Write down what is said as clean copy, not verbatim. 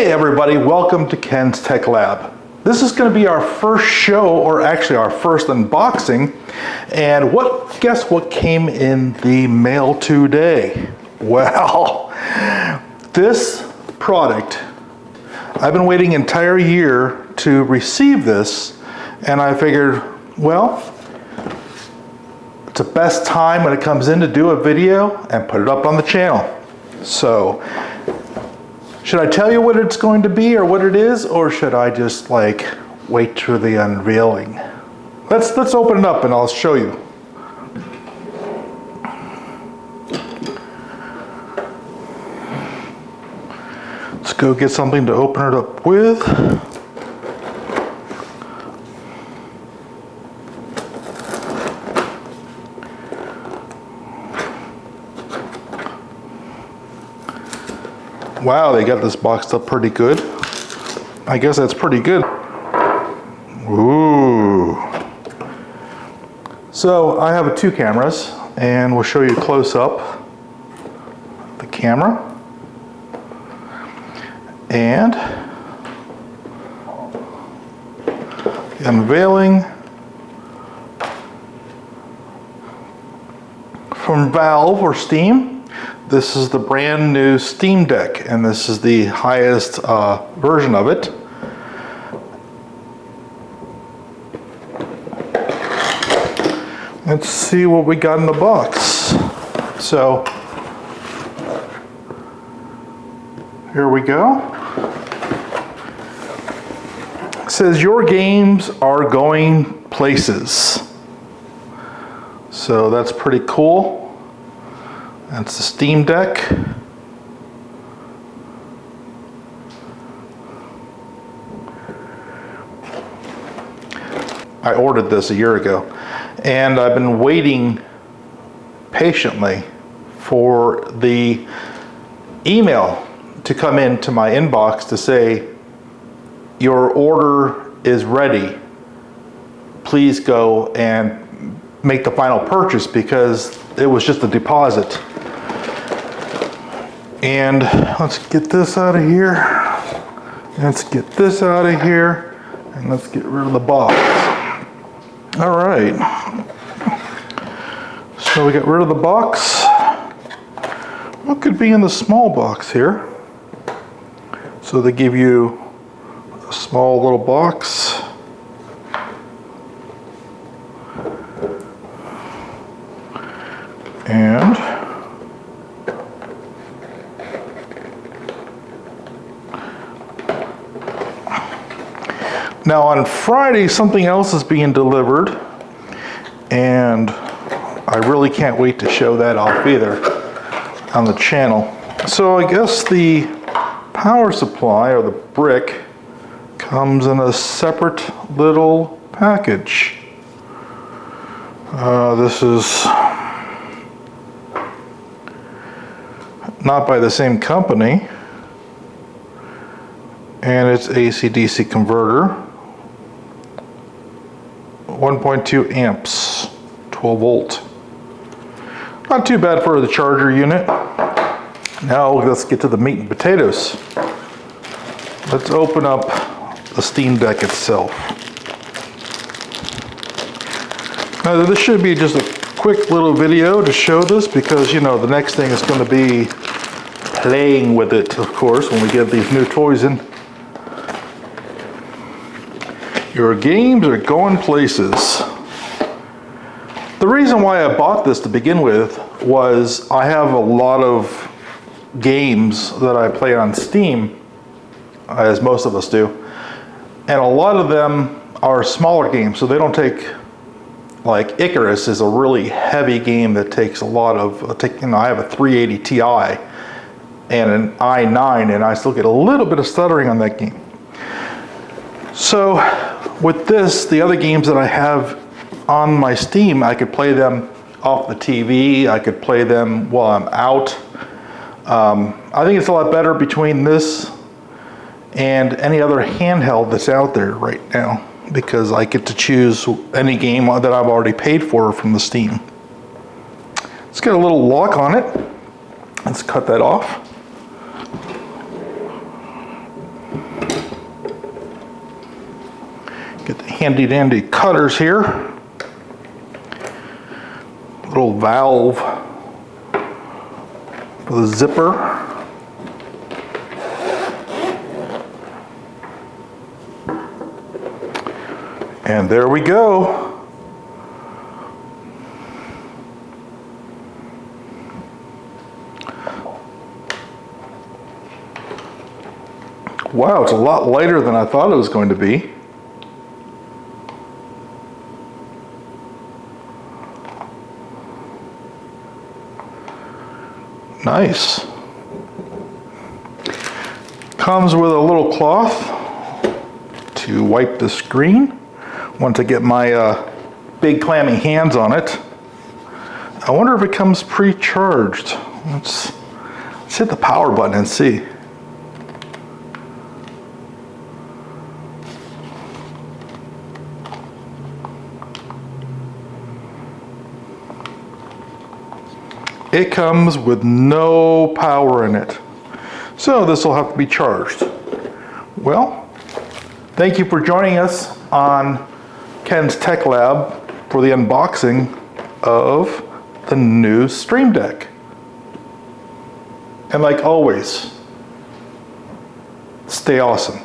Hey everybody, welcome to Ken's Tech Lab. This is going to be our first show, or actually our first unboxing. And guess what came in the mail today? Well, this product, I've been waiting an entire year to receive this, and I figured, well, it's the best time when it comes in to do a video and put it up on the channel. So, should I tell you what it's going to be or what it is, or should I just like wait through the unveiling? Let's open it up and I'll show you. Let's go get something to open it up with. Wow, they got this boxed up pretty good. I guess that's pretty good. Ooh. So I have 2 cameras, and we'll show you close up the camera. And the unveiling from Valve or Steam. This is the brand new Steam Deck, and this is the highest version of it. Let's see what we got in the box. So, here we go. It says, your games are going places. So that's pretty cool. That's the Steam Deck. I ordered this a year ago, and I've been waiting patiently for the email to come into my inbox to say, your order is ready. Please go and make the final purchase, because it was just a deposit. And let's get this out of here. Let's get this out of here. And let's get rid of the box. All right. So we got rid of the box. What could be in the small box here? So they give you a small little box. And now on Friday, something else is being delivered, and I really can't wait to show that off either on the channel. So I guess the power supply, or the brick, comes in a separate little package. This is not by the same company, and it's AC/DC converter, 1.2 amps, 12 volt. Not too bad for the charger unit. Now let's get to the meat and potatoes. Let's open up the Steam Deck itself. Now this should be just a quick little video to show this, because you know the next thing is going to be playing with it, of course, when we get these new toys in. Your games are going places. The reason why I bought this to begin with was I have a lot of games that I play on Steam, as most of us do, and a lot of them are smaller games, so they don't take, like Icarus is a really heavy game that takes a lot of, I have a 380 Ti and an i9, and I still get a little bit of stuttering on that game. So with this, the other games that I have on my Steam, I could play them off the TV, I could play them while I'm out. I think it's a lot better between this and any other handheld that's out there right now, because I get to choose any game that I've already paid for from the Steam. It's got a little lock on it. Let's cut that off. handy dandy cutters here. Little valve for the zipper. And there we go. Wow, it's a lot lighter than I thought it was going to be. Nice. Comes with a little cloth to wipe the screen once I get my big clammy hands on it. I wonder if it comes pre-charged. Let's hit the power button and see. It comes with no power in it. So this will have to be charged. Well, thank you for joining us on Ken's Tech Lab for the unboxing of the new Stream Deck. And like always, stay awesome.